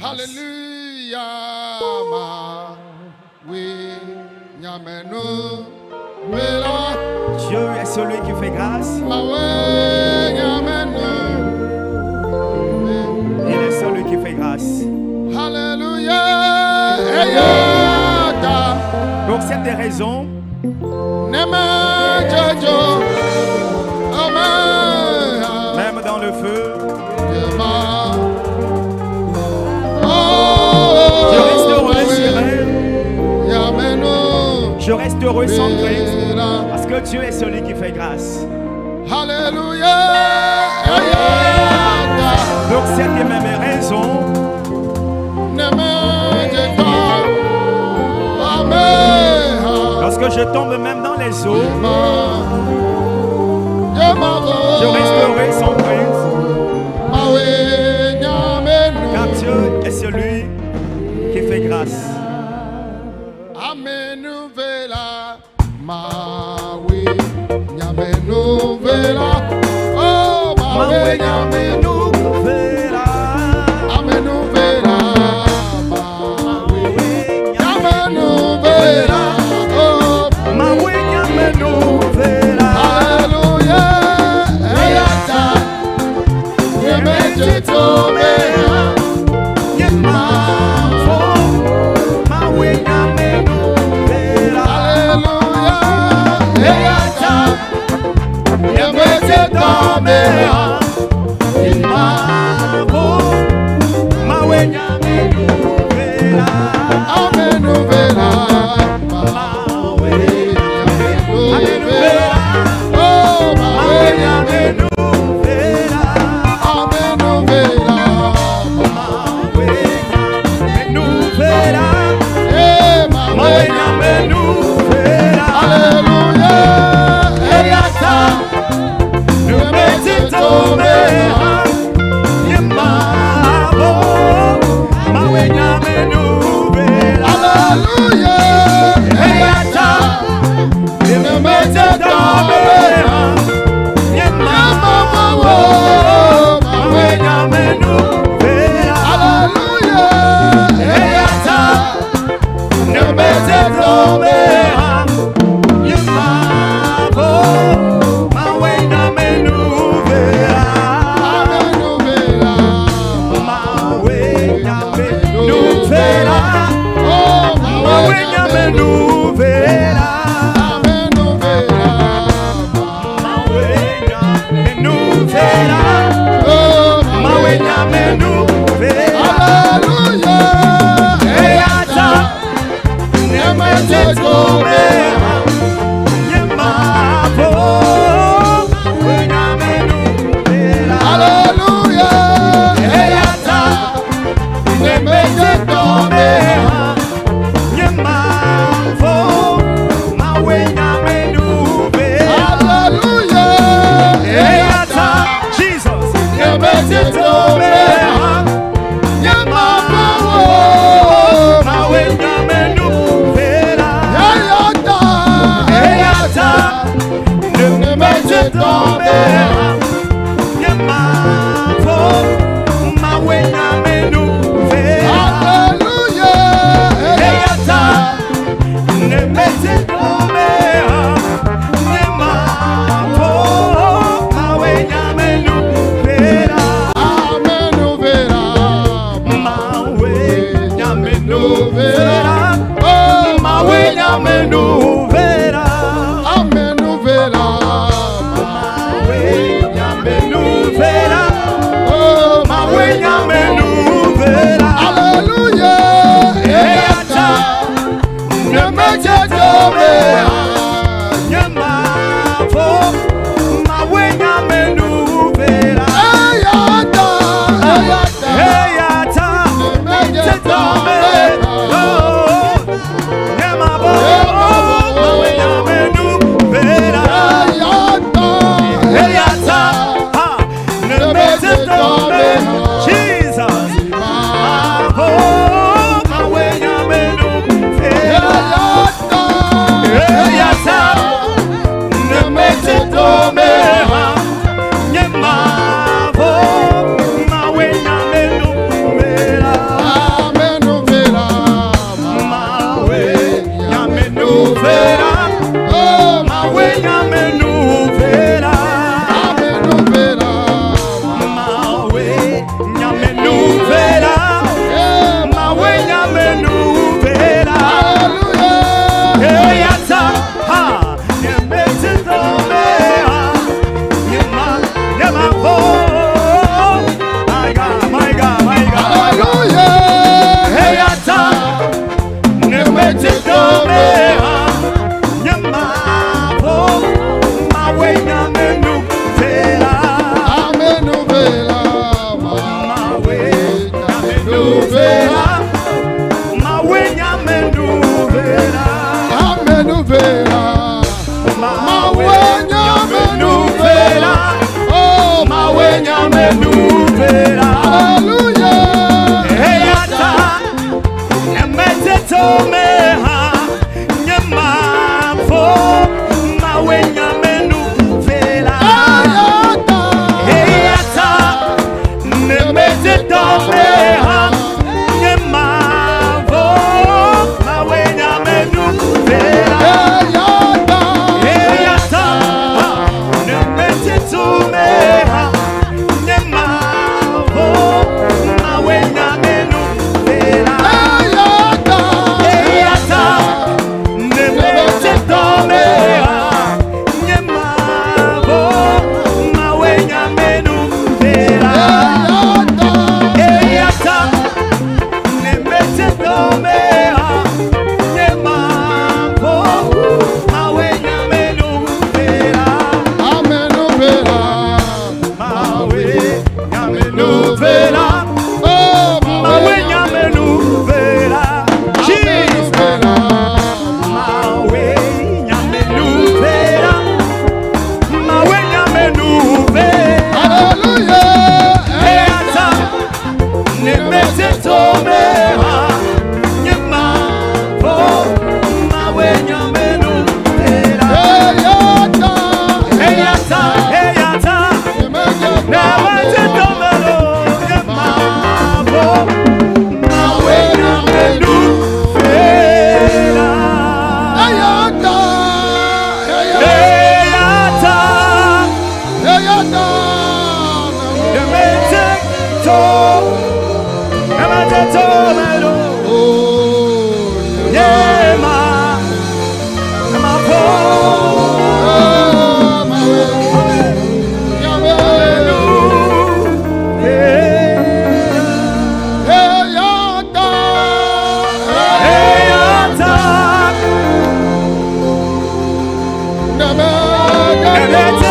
Alléluia. Dieu est celui qui fait grâce. Il est celui qui fait grâce. Alléluia. Donc c'est des raisons. Même dans le feu, je reste heureux sans crainte, parce que Dieu est celui qui fait grâce. Alléluia. Donc c'est des mêmes raisons. Lorsque je tombe même dans les eaux, je reste heureux sans crainte, car Dieu est celui qui fait grâce. vera. Mawenya menu vera. Amenu vera. Mawenya menu vera. Oh, Mawenya menu vera. hallelujah. Eyata emeteto meha nyema fo mawenya menu vera. Eyata emeteto meha nyema fo mawenya menu vera. Eyata emeteto meha nyema fo mawenya menu vera. Eyata emeteto meha nyema fo mawenya menu vera. Eyata emeteto meha nyema fo mawenya menu vera. Amenu vera. Mawenya menu vera. Oh, Mawenya menu vera. Jesus. vera. Mawenya menu vera. Mawenya menu vera. Hallelujah. Eyata emeteto meha nyema fo mawenya menu vera. Eyata emeteto melo nyema fo mawenya menu vera. Eyata emeteto melo nyema fo eyata